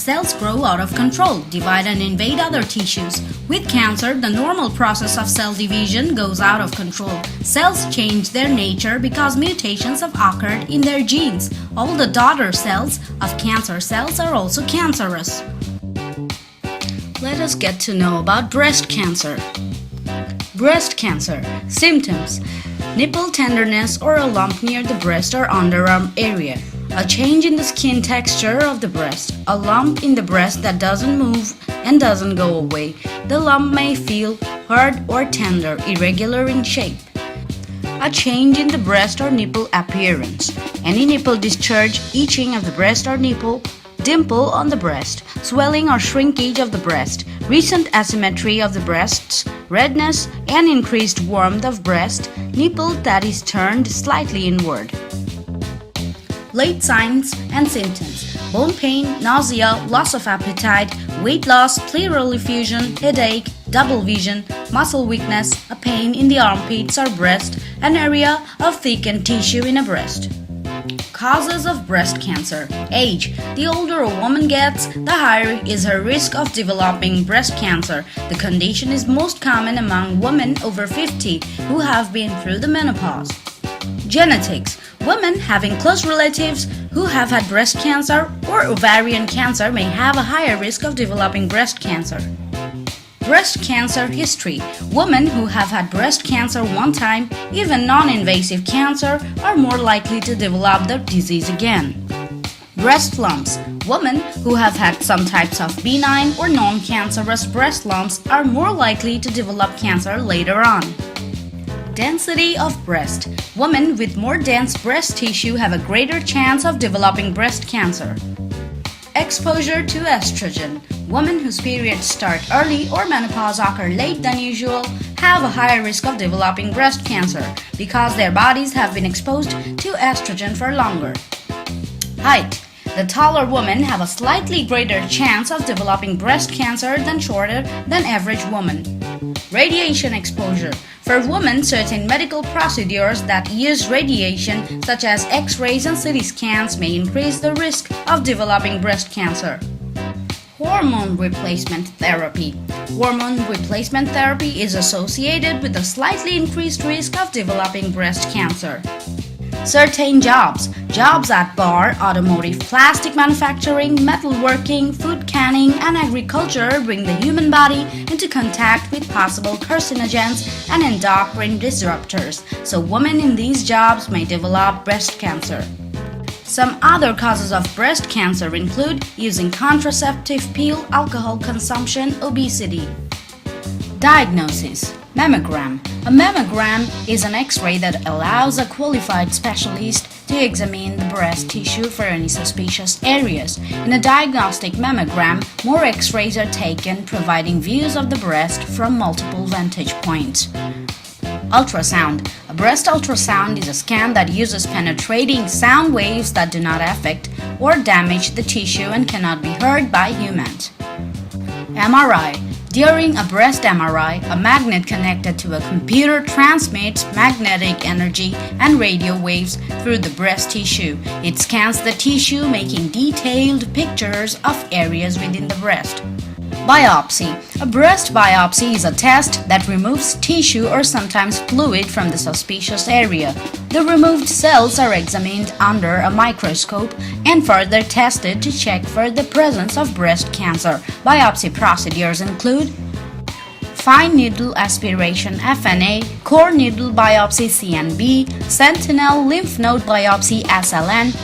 cells grow out of control, divide and invade other tissues. With cancer, the normal process of cell division goes out of control. Cells change their nature because mutations have occurred in their genes. All the daughter cells of cancer cells are also cancerous. Let us get to know about breast cancer. Breast cancer. Symptoms: nipple tenderness or a lump near the breast or underarm area. A change in the skin texture of the breast. A lump in the breast that doesn't move and doesn't go away. The lump may feel hard or tender, irregular in shape. A change in the breast or nipple appearance. Any nipple discharge, itching of the breast or nipple, dimple on the breast, swelling or shrinkage of the breast, recent asymmetry of the breasts, redness and increased warmth of breast, nipple that is turned slightly inward. Late signs and symptoms: bone pain, nausea, loss of appetite, weight loss, pleural effusion, headache, double vision, muscle weakness, a pain in the armpits or breast, an area of thickened tissue in a breast. Causes of breast cancer. Age: the older a woman gets, the higher is her risk of developing breast cancer. The condition is most common among women over 50 who have been through the menopause. Genetics: women having close relatives who have had breast cancer or ovarian cancer may have a higher risk of developing breast cancer. Breast cancer history: women who have had breast cancer one time, even non-invasive cancer, are more likely to develop the disease again. Breast lumps: women who have had some types of benign or non-cancerous breast lumps are more likely to develop cancer later on. Density of breast: women with more dense breast tissue have a greater chance of developing breast cancer. Exposure to estrogen: women whose periods start early or menopause occur late than usual have a higher risk of developing breast cancer because their bodies have been exposed to estrogen for longer. Height: the taller women have a slightly greater chance of developing breast cancer than shorter than average woman. Radiation exposure: for women, certain medical procedures that use radiation, such as X-rays and CT scans, may increase the risk of developing breast cancer. Hormone replacement therapy. Hormone replacement therapy is associated with a slightly increased risk of developing breast cancer. Certain jobs: jobs at bar, automotive, plastic manufacturing, metalworking, food canning, and agriculture bring the human body into contact with possible carcinogens and endocrine disruptors, so women in these jobs may develop breast cancer. Some other causes of breast cancer include using contraceptive pill, alcohol consumption, obesity. Diagnosis: mammogram. A mammogram is an X-ray that allows a qualified specialist to examine the breast tissue for any suspicious areas. In a diagnostic mammogram, more X-rays are taken, providing views of the breast from multiple vantage points. Ultrasound. A breast ultrasound is a scan that uses penetrating sound waves that do not affect or damage the tissue and cannot be heard by humans. MRI. During a breast MRI, a magnet connected to a computer transmits magnetic energy and radio waves through the breast tissue. It scans the tissue, making detailed pictures of areas within the breast. Biopsy. A breast biopsy is a test that removes tissue or sometimes fluid from the suspicious area. The removed cells are examined under a microscope and further tested to check for the presence of breast cancer. Biopsy procedures include fine needle aspiration (FNA), core needle biopsy (CNB), sentinel lymph node biopsy (SLN),